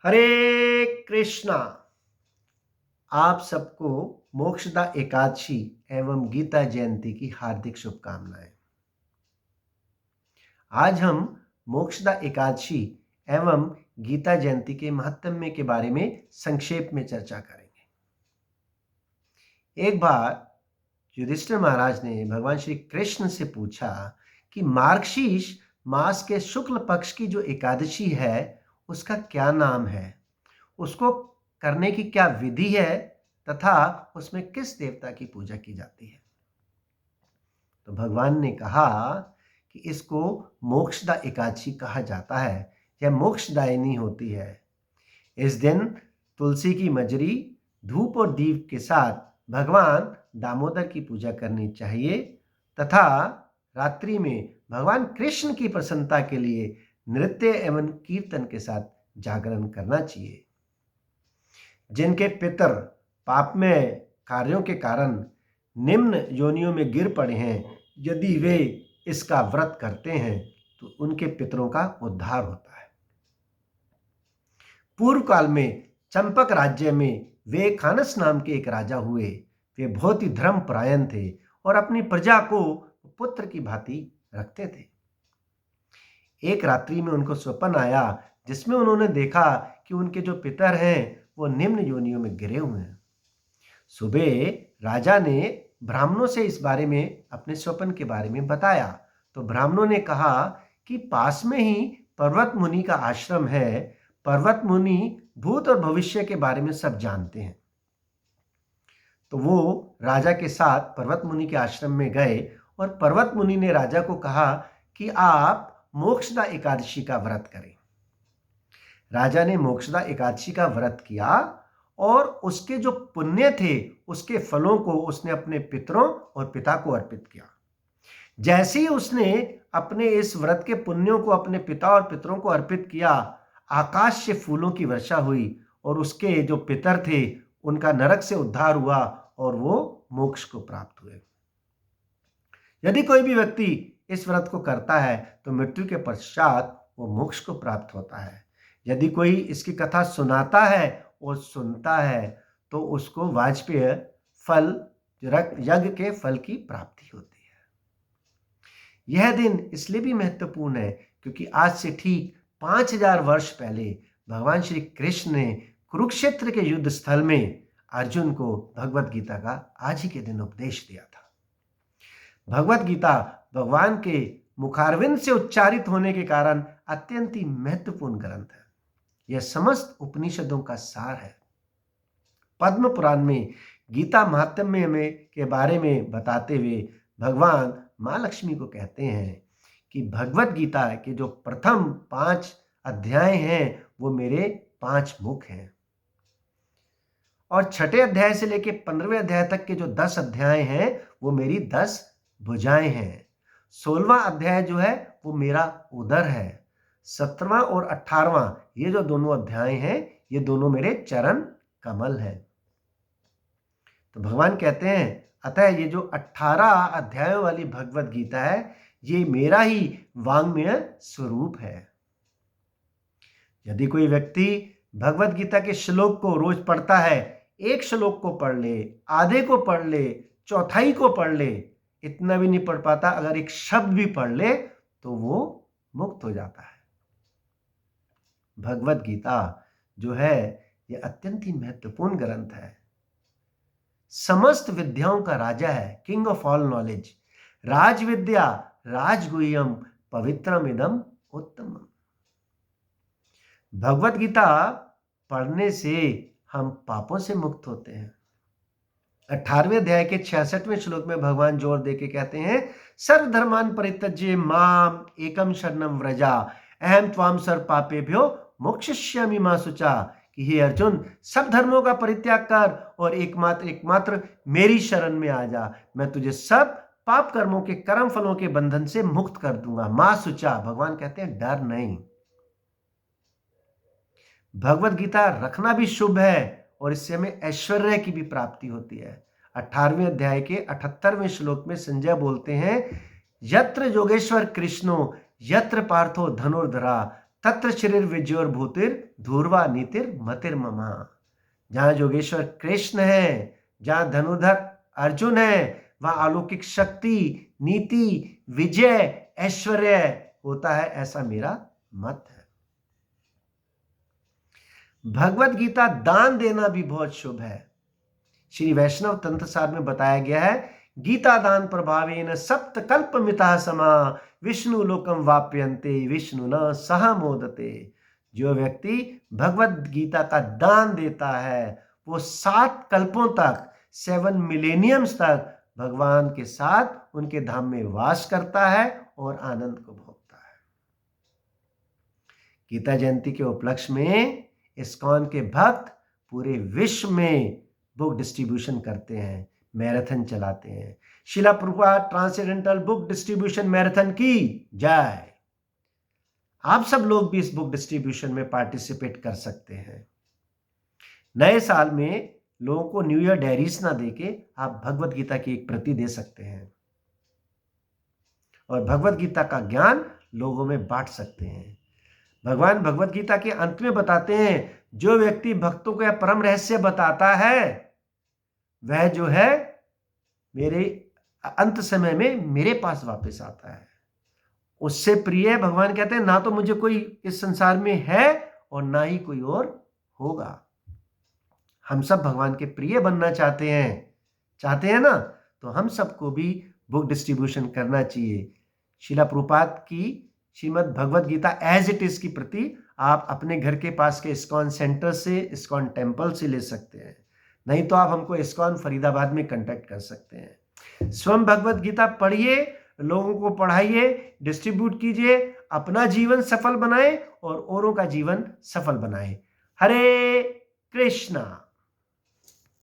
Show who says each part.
Speaker 1: हरे कृष्णा। आप सबको मोक्षदा एकादशी एवं गीता जयंती की हार्दिक शुभकामनाएं। आज हम मोक्षदा एकादशी एवं गीता जयंती के महात्म्य के बारे में संक्षेप में चर्चा करेंगे। एक बार युधिष्ठिर महाराज ने भगवान श्री कृष्ण से पूछा कि मार्गशीर्ष मास के शुक्ल पक्ष की जो एकादशी है उसका क्या नाम है, उसको करने की क्या विधि है तथा उसमें किस देवता की पूजा की जाती है। तो भगवान ने कहा कि इसको मोक्षदा एकादशी कहा जाता है। यह मोक्षदायिनी होती है। इस दिन तुलसी की मजरी, धूप और दीप के साथ भगवान दामोदर की पूजा करनी चाहिए तथा रात्रि में भगवान कृष्ण की प्रसन्नता के लिए नृत्य एवं कीर्तन के साथ जागरण करना चाहिए। जिनके पितर पापमय कार्यों के कारण निम्न योनियों में गिर पड़े हैं, यदि वे इसका व्रत करते हैं तो उनके पितरों का उद्धार होता है। पूर्व काल में चंपक राज्य में वे खानस नाम के एक राजा हुए। वे बहुत ही धर्मपरायण थे और अपनी प्रजा को पुत्र की भांति रखते थे। एक रात्रि में उनको स्वप्न आया जिसमें उन्होंने देखा कि उनके जो पितर हैं वो निम्न योनियों में गिरे हुए हैं। सुबह राजा ने ब्राह्मणों से इस बारे में, अपने स्वप्न के बारे में बताया तो ब्राह्मणों ने कहा कि पास में ही पर्वत मुनि का आश्रम है। पर्वत मुनि भूत और भविष्य के बारे में सब जानते हैं। तो वो राजा के साथ पर्वत मुनि के आश्रम में गए और पर्वत मुनि ने राजा को कहा कि आप मोक्षदा एकादशी का व्रत करें। राजा ने मोक्षदा एकादशी का व्रत किया और उसके जो पुण्य थे उसके फलों को उसने अपने पितरों और पिता को अर्पित किया। जैसे ही उसने अपने इस व्रत के पुण्यों को अपने पिता और पितरों को अर्पित किया, आकाश से फूलों की वर्षा हुई और उसके जो पितर थे उनका नरक से उद्धार हुआ और वो मोक्ष को प्राप्त हुए। यदि कोई भी व्यक्ति इस व्रत को करता है तो मृत्यु के पश्चात वो मोक्ष को प्राप्त होता है। यदि कोई इसकी कथा सुनाता है और सुनता है तो उसको वाजपेय फल, यज्ञ के फल की प्राप्ति होती है। यह दिन इसलिए भी महत्वपूर्ण है क्योंकि आज से ठीक 5000 वर्ष पहले भगवान श्री कृष्ण ने कुरुक्षेत्र के युद्ध स्थल में अर्जुन को भगवत गीता का आज ही के दिन उपदेश दिया था। भगवत गीता भगवान के मुखारविंद से उच्चारित होने के कारण अत्यंत ही महत्वपूर्ण ग्रंथ है। यह समस्त उपनिषदों का सार है। पद्म पुराण में गीता महात्म्य में के बारे में बताते हुए भगवान मां लक्ष्मी को कहते हैं कि भगवत गीता के जो प्रथम 5 अध्याय हैं वो मेरे 5 मुख हैं और छठे अध्याय से लेकर 15वें अध्याय तक के जो 10 अध्याय हैं वो मेरी 10 भुजाएं हैं। 16वां अध्याय जो है वो मेरा उदर है। 17वां और 18वां ये जो दोनों अध्याय हैं ये दोनों मेरे चरण कमल हैं। तो भगवान कहते हैं अतः ये जो 18 अध्यायों वाली भगवत गीता है ये मेरा ही वांग्मय स्वरूप है। यदि कोई व्यक्ति भगवत गीता के श्लोक को रोज पढ़ता है, एक श्लोक को पढ़ ले, आधे को पढ़ ले, चौथाई को पढ़ ले, इतना भी नहीं पढ़ पाता, अगर एक शब्द भी पढ़ ले तो वो मुक्त हो जाता है। भगवत गीता जो है ये अत्यंत ही महत्वपूर्ण ग्रंथ है। समस्त विद्याओं का राजा है, किंग ऑफ ऑल नॉलेज। राज विद्या राजगुह्यम पवित्रमिदम उत्तमम। भगवत गीता पढ़ने से हम पापों से मुक्त होते हैं। 18वें अध्याय के 66वें श्लोक में भगवान जोर देके कहते हैं सर्वधर्मान परित्यज्य माम एकम शरणम व्रजा अहम त्वाम सर्व पापेभ्यो मोक्षयिष्यामि मा शुचा कि हे अर्जुन सब धर्मों का परित्याग कर और एकमात्र मेरी शरण में आ जा, मैं तुझे सब पाप कर्मों के कर्म फलों के बंधन से मुक्त कर दूंगा। मा शुचा, भगवान कहते हैं डर नहीं। भगवत गीता रखना भी शुभ है और इससे हमें ऐश्वर्य की भी प्राप्ति होती है। 18वें अध्याय के 78वें श्लोक में संजय बोलते हैं यत्र योगेश्वर कृष्णो यत्र पार्थो धनुर्धरा तत्र शरीर विजयोर भूतिर धूर्वा नीतिर मतिर ममा। जहां योगेश्वर कृष्ण है, जहां धनुधर अर्जुन है, वहां अलौकिक शक्ति, नीति, विजय, ऐश्वर्य होता है, ऐसा मेरा मत है। भगवत गीता दान देना भी बहुत शुभ है। श्री वैष्णव तंत्र सार में बताया गया है, गीता दान प्रभावेन सप्त कल्प मिता समा विष्णु लोकम वाप्यन्ते विष्णु न सह मोदते। जो व्यक्ति भगवत गीता का दान देता है वो 7 कल्पों तक, 7 मिलेनियम्स तक भगवान के साथ उनके धाम में वास करता है और आनंद को भोगता है। गीता जयंती के उपलक्ष्य में इस्कॉन के भक्त पूरे विश्व में बुक डिस्ट्रीब्यूशन करते हैं, मैराथन चलाते हैं। शिला Prabhupada transcendental book distribution marathon की जय। आप सब लोग भी इस बुक डिस्ट्रीब्यूशन में पार्टिसिपेट कर सकते हैं। नए साल में लोगों को न्यू ईयर डायरीज ना देके आप भगवत गीता की एक प्रति दे सकते हैं और भगवत गीता का ज्ञान लोगों में बांट सकते हैं। भगवान भगवत गीता के अंत में बताते हैं, जो व्यक्ति भक्तों को यह परम रहस्य बताता है वह जो है मेरे अंत समय में मेरे पास वापस आता है। उससे प्रिय भगवान कहते हैं ना तो मुझे कोई इस संसार में है और ना ही कोई और होगा। हम सब भगवान के प्रिय बनना चाहते हैं ना, तो हम सबको भी बुक डिस्ट्रीब्यूशन करना चाहिए। शिला प्रभुपाद की Shrimad Bhagavad Gita as it is की प्रति आप अपने घर के पास के इस्कॉन सेंटर से, इस्कॉन टेम्पल से ले सकते हैं, नहीं तो आप हमको इस्कॉन फरीदाबाद में कांटेक्ट कर सकते हैं। स्वयं भगवत गीता पढ़िए, लोगों को पढ़ाइए, डिस्ट्रीब्यूट कीजिए, अपना जीवन सफल बनाए और औरों का जीवन सफल बनाए। हरे कृष्णा।